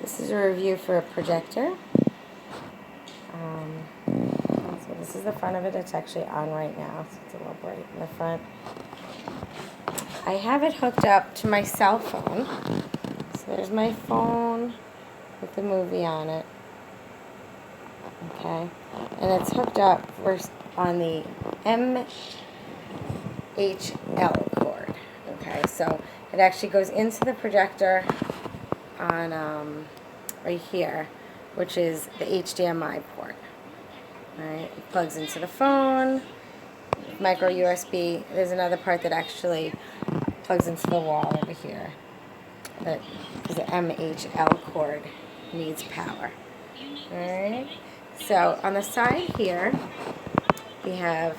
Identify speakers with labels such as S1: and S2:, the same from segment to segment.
S1: This is a review for a projector. So this is the front of it. It's actually on right now, so it's a little bright in the front. I have it hooked up to my cell phone. So there's my phone with the movie on it. Okay, and it's hooked up on the MHL cord. Okay, so it actually goes into the projector on right here, which is the HDMI port. Alright, it plugs into the phone, micro USB. There's another part that actually plugs into the wall over here. That is the MHL cord needs power. Alright, so on the side here we have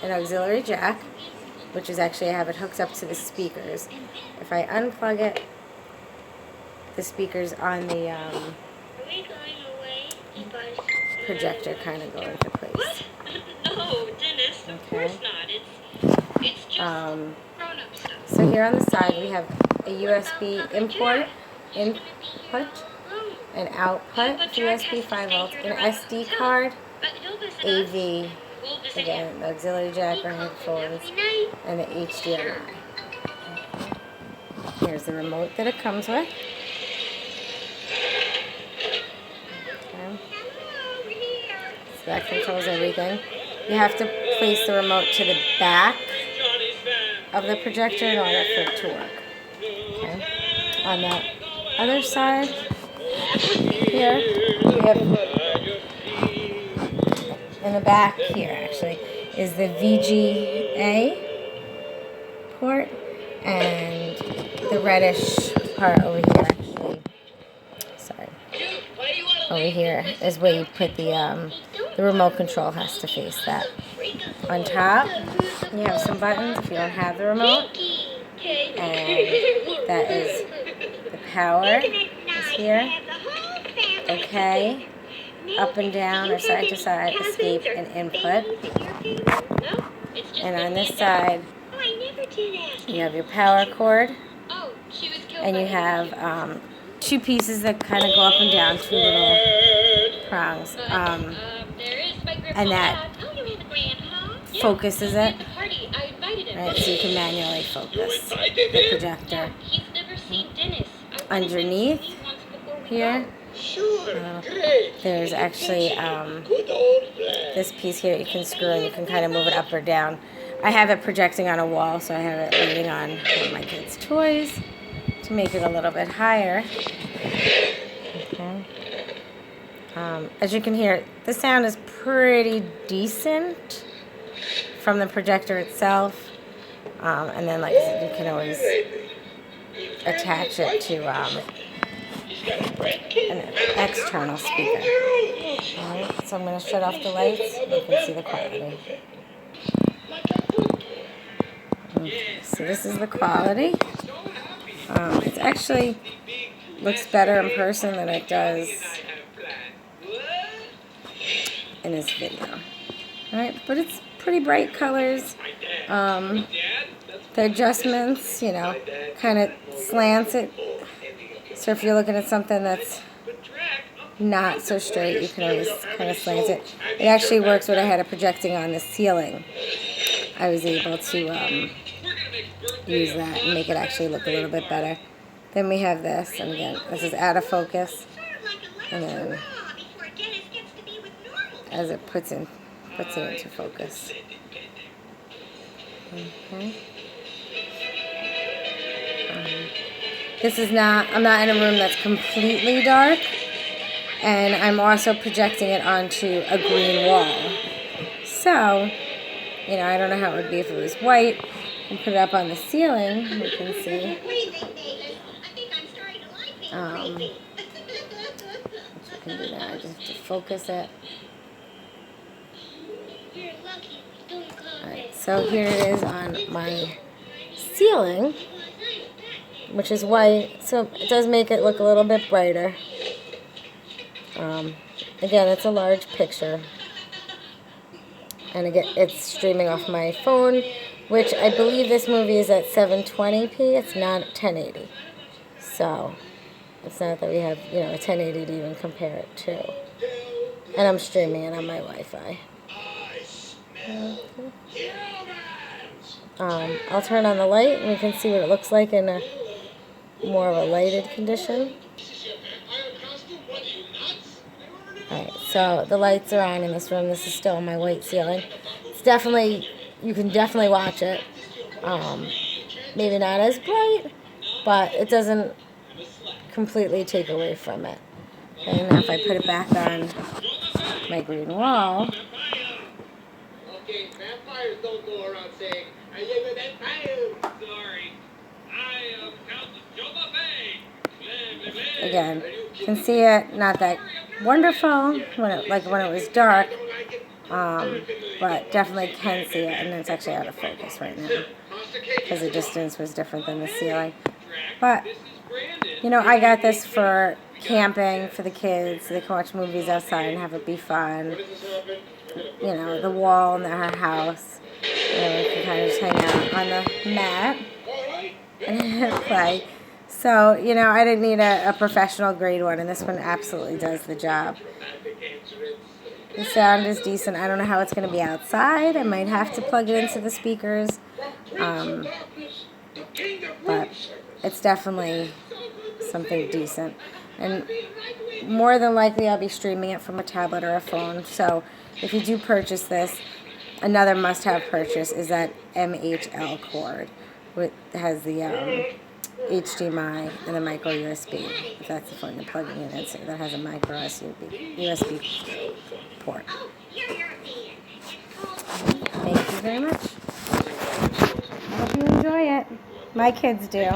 S1: an auxiliary jack, which is actually, I have it hooked up to the speakers. If I unplug it, the speakers on the projector kind of go into place.
S2: What? No, Dennis, of course not. It's just grown-up stuff.
S1: So here on the side we have a USB input, an output for USB 5 volts, an SD card, AV, again the auxiliary jack for headphones, and the HDMI. Here's the remote that it comes with. So that controls everything. You have to place the remote to the back of the projector in order for it to work. Okay. On that other side, here, we have, in the back here actually, is the VGA port, and the reddish part over here actually, over here is where you put the remote control has to face that. On top, you have some buttons if you don't have the remote, and that is the power is here, okay, up and down or side to side, escape and input. And on this side, you have your power cord, and you have two pieces that kind of go up and down, two little prongs, and that focuses it, right, so you can manually focus the projector. Underneath here, there's actually this piece here you can screw and you can kind of move it up or down. I have it projecting on a wall, so I have it leaning on one of my kids' toys to make it a little bit higher. Okay. As you can hear, the sound is pretty decent from the projector itself, and then like I said, you can always attach it to an external speaker. Alright, so I'm going to shut off the lights. You can see the quality. Okay, so this is the quality. It actually looks better in person than it does in this video. Alright, but it's pretty bright colors. The adjustments, you know, kind of slants it. So if you're looking at something that's not so straight, you can always kind of slant it. It actually works when I had it projecting on the ceiling. I was able to use that and make it actually look a little bit better. Then we have this, and again, this is out of focus. And then as it puts it into focus. Okay. This is not, I'm not in a room that's completely dark, and I'm also projecting it onto a green wall. So, you know, I don't know how it would be if it was white, and put it up on the ceiling, you can see. What you can do now, I just have to focus it. Alright, so here it is on my ceiling, which is white, so it does make it look a little bit brighter. Again, it's a large picture, and again, it's streaming off my phone, which I believe this movie is at 720p. It's not 1080. So It's not that we have, you know, a 1080 to even compare it to. And I'm streaming it on my Wi-Fi. I'll turn on the light and we can see what it looks like in a more of a lighted condition. Alright, so the lights are on in this room. This is still my white ceiling. It's definitely, you can definitely watch it. Maybe not as bright, but it doesn't completely take away from it. Okay, now if I put it back on my green wall,
S3: okay, vampires don't go around saying, I am a vampire. Sorry, I am Count Joma Bay.
S1: again, you can see it, not that wonderful when it was dark, but definitely can see it, and it's actually out of focus right now because the distance was different than the ceiling. But you know, I got this for camping for the kids so they can watch movies outside and have it be fun. You know, the wall in our house. You know, we can kind of just hang out on the mat and play. So, you know, I didn't need a professional grade one, and this one absolutely does the job. The sound is decent. I don't know how it's going to be outside. I might have to plug it into the speakers. But it's definitely something decent. And more than likely I'll be streaming it from a tablet or a phone. So if you do purchase this, another must-have purchase is that MHL cord. It has the HDMI and the micro USB. If that's the phone you're plugging it into, that has a micro USB port. Thank you very much. I hope you enjoy it. My kids do.